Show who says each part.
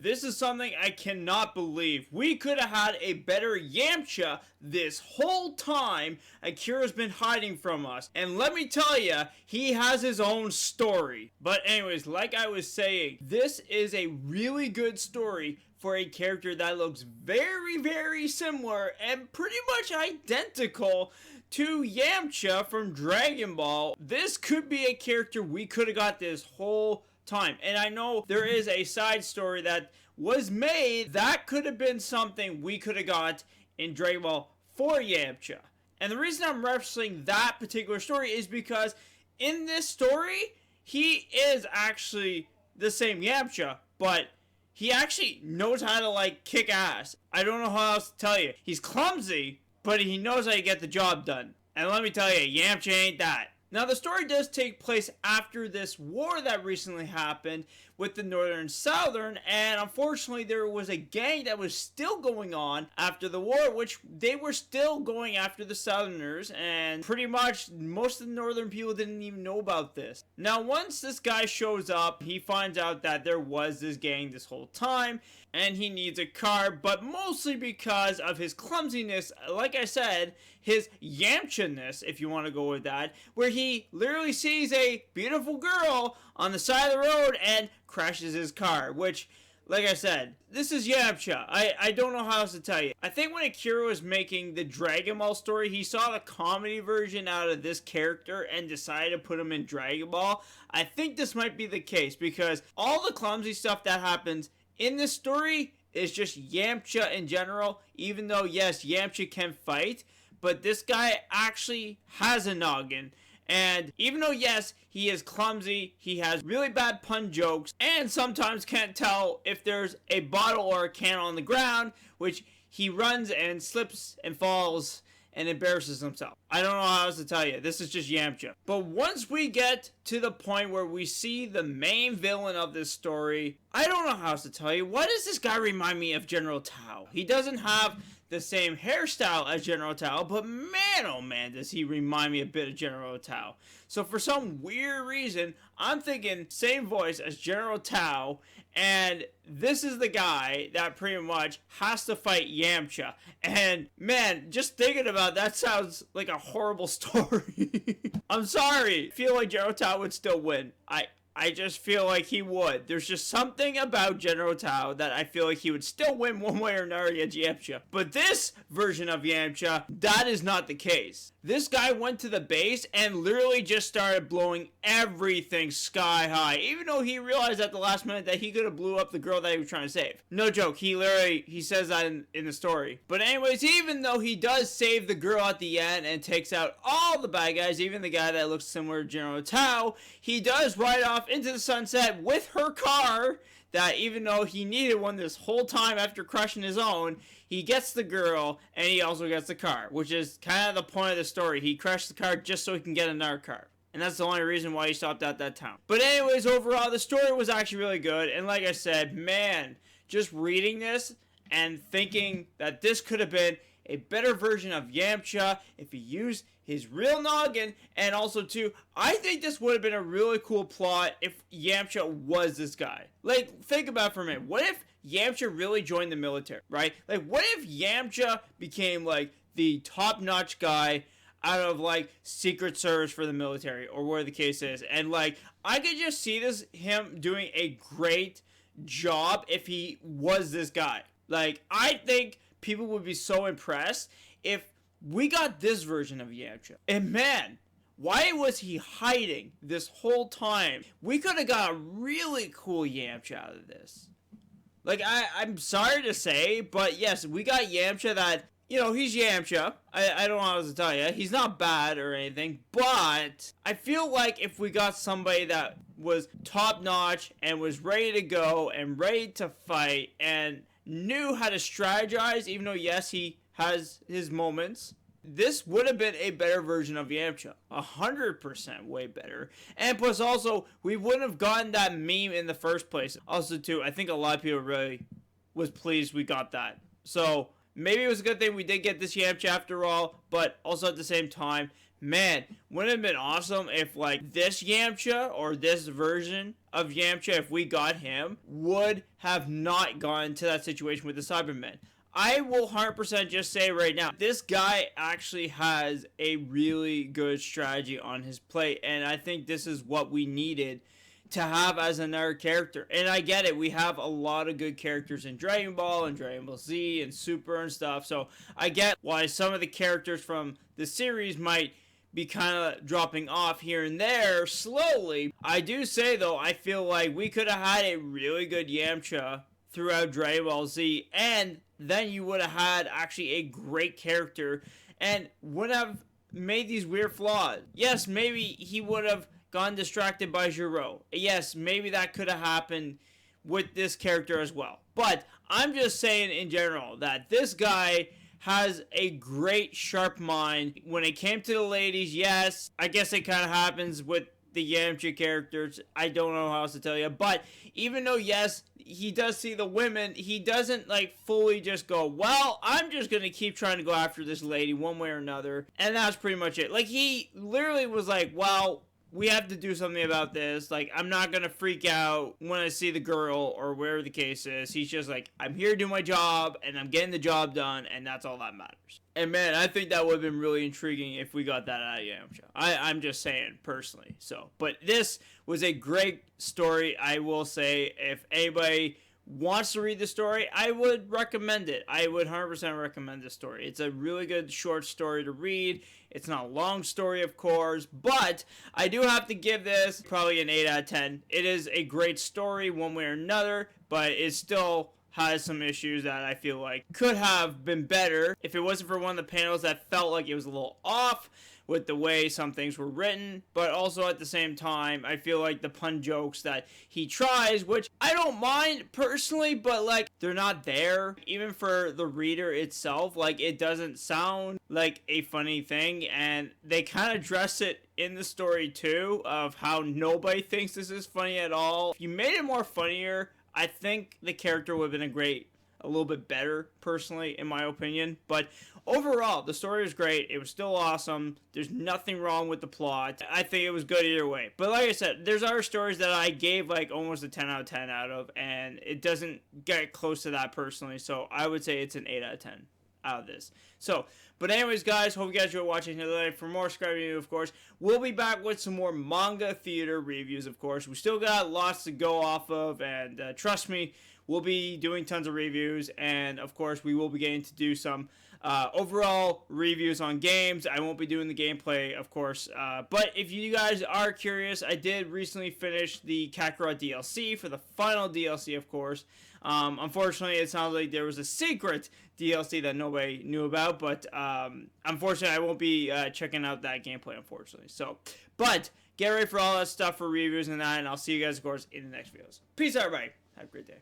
Speaker 1: This is something I cannot believe. We could have had a better Yamcha this whole time Akira's been hiding from us. And let me tell ya, he has his own story. But anyways, like I was saying, this is a really good story for a character that looks very, very similar and pretty much identical to Yamcha from Dragon Ball. This could be a character we could have got this whole time. And I know there is a side story that was made that could have been something we could have got in Dragon Ball for Yamcha. And the reason I'm referencing that particular story is because in this story, he is actually the same Yamcha, but he actually knows how to, like, kick ass. I don't know how else to tell you. He's clumsy, but he knows how to get the job done. And let me tell you, Yamcha ain't that. Now, the story does take place after this war that recently happened with the Northern and Southern, and unfortunately there was a gang that was still going on after the war, which they were still going after the Southerners, and pretty much most of the Northern people didn't even know about this. Now, once this guy shows up, he finds out that there was this gang this whole time, and he needs a car, but mostly because of his clumsiness, like I said, his Yamcha-ness, if you want to go with that, where he literally sees a beautiful girl on the side of the road and crashes his car, which, like I said, this is Yamcha. I don't know how else to tell you. I think when Akira was making the Dragon Ball story, he saw the comedy version out of this character and decided to put him in Dragon Ball. I think this might be the case because all the clumsy stuff that happens in this story is just Yamcha in general, even though, yes, Yamcha can fight, but this guy actually has a noggin. And even though, yes, he is clumsy, he has really bad pun jokes, and sometimes can't tell if there's a bottle or a can on the ground, which he runs and slips and falls and embarrasses himself. I don't know how else to tell you. This is just Yamcha. But once we get to the point where we see the main villain of this story, I don't know how else to tell you. Why does this guy remind me of General Tao? He doesn't have the same hairstyle as General Tao, but man, oh man, does he remind me a bit of General Tao. So for some weird reason, I'm thinking same voice as General Tao, and this is the guy that pretty much has to fight Yamcha. And man, just thinking about that sounds like a horrible story. I'm sorry. I feel like General Tao would still win. I just feel like he would. There's just something about General Tao that I feel like he would still win one way or another against Yamcha. But this version of Yamcha, that is not the case. This guy went to the base and literally just started blowing everything sky high, even though he realized at the last minute that he could have blew up the girl that he was trying to save. No joke, he says that in the story. But anyways, even though he does save the girl at the end and takes out all the bad guys, even the guy that looks similar to General Tao, he does ride off into the sunset with her car, that even though he needed one this whole time after crushing his own, he gets the girl and he also gets the car, which is kind of the point of the story. He crashed the car just so he can get another car. And that's the only reason why he stopped at that town. But anyways, overall, the story was actually really good. And like I said, man, just reading this and thinking that this could have been a better version of Yamcha if he used his real noggin, and also too, I think this would have been a really cool plot if Yamcha was this guy. Like, think about it for a minute. What if Yamcha really joined the military, right? Like, what if Yamcha became, like, the top-notch guy out of, like, Secret Service for the military, or whatever the case is, and, like, I could just see him doing a great job if he was this guy. Like, I think people would be so impressed if we got this version of Yamcha. And man, why was he hiding this whole time? We could have got a really cool Yamcha out of this. Like, I'm sorry to say, but yes, we got Yamcha that, you know, he's Yamcha. I don't know how to tell you. He's not bad or anything, but I feel like if we got somebody that was top-notch and was ready to go and ready to fight and knew how to strategize, even though, yes, he has his moments, this would have been a better version of Yamcha. 100% way better. And plus also, we wouldn't have gotten that meme in the first place. Also too, I think a lot of people really was pleased we got that. So maybe it was a good thing we did get this Yamcha after all, but also at the same time, Man, wouldn't it have been awesome if, like, this Yamcha, or this version of Yamcha, if we got him, would have not gone to that situation with the Cybermen. I will 100% just say right now, this guy actually has a really good strategy on his plate, and I think this is what we needed to have as another character. And I get it, we have a lot of good characters in Dragon Ball and Dragon Ball Z and Super and stuff, so I get why some of the characters from the series might be kind of dropping off here and there slowly. I do say though, I feel like we could have had a really good Yamcha throughout Dragon Ball Z, and then you would have had actually a great character and would have made these weird flaws. Yes, maybe he would have gotten distracted by Gero. Yes, maybe that could have happened with this character as well. But I'm just saying in general that this guy has a great sharp mind. When it came to the ladies, yes, I guess it kind of happens with the Yamcha characters. I don't know how else to tell you. But even though, yes, he does see the women, he doesn't, like, fully just go, well, I'm just going to keep trying to go after this lady one way or another. And that's pretty much it. Like, he literally was like, well, we have to do something about this. Like, I'm not going to freak out when I see the girl or wherever the case is. He's just like, I'm here to do my job, and I'm getting the job done, and that's all that matters. And man, I think that would have been really intriguing if we got that out of Yamcha. I'm just saying, personally. So, but this was a great story, I will say. If anybody wants to read the story, I would recommend it. I would 100% recommend this story. It's a really good short story to read. It's not a long story, of course, but I do have to give this probably an 8 out of 10. It is a great story one way or another, but it still has some issues that I feel like could have been better if it wasn't for one of the panels that felt like it was a little off with the way some things were written, but also at the same time, I feel like the pun jokes that he tries, which I don't mind personally, but like, they're not there. Even for the reader itself, like, it doesn't sound like a funny thing, and they kind of dress it in the story too, of how nobody thinks this is funny at all. If you made it more funnier, I think the character would have been a little bit better, personally, in my opinion. But overall, the story was great. It was still awesome. There's nothing wrong with the plot. I think it was good either way. But like I said, there's other stories that I gave like almost a 10 out of 10 out of, and it doesn't get close to that personally. So I would say it's an 8 out of 10 out of this. So, but anyways, guys, hope you guys enjoyed watching here today. For more subscribe to me, of course. We'll be back with some more manga theater reviews, of course. We still got lots to go off of, and trust me, we'll be doing tons of reviews, and of course, we will be getting to do some overall reviews on games. I won't be doing the gameplay, of course, but if you guys are curious, I did recently finish the Kakarot DLC for the final DLC, of course. Unfortunately, it sounds like there was a secret DLC that nobody knew about, but unfortunately, I won't be checking out that gameplay, unfortunately. So, but get ready for all that stuff for reviews and that, and I'll see you guys, of course, in the next videos. Peace out, everybody. Have a great day.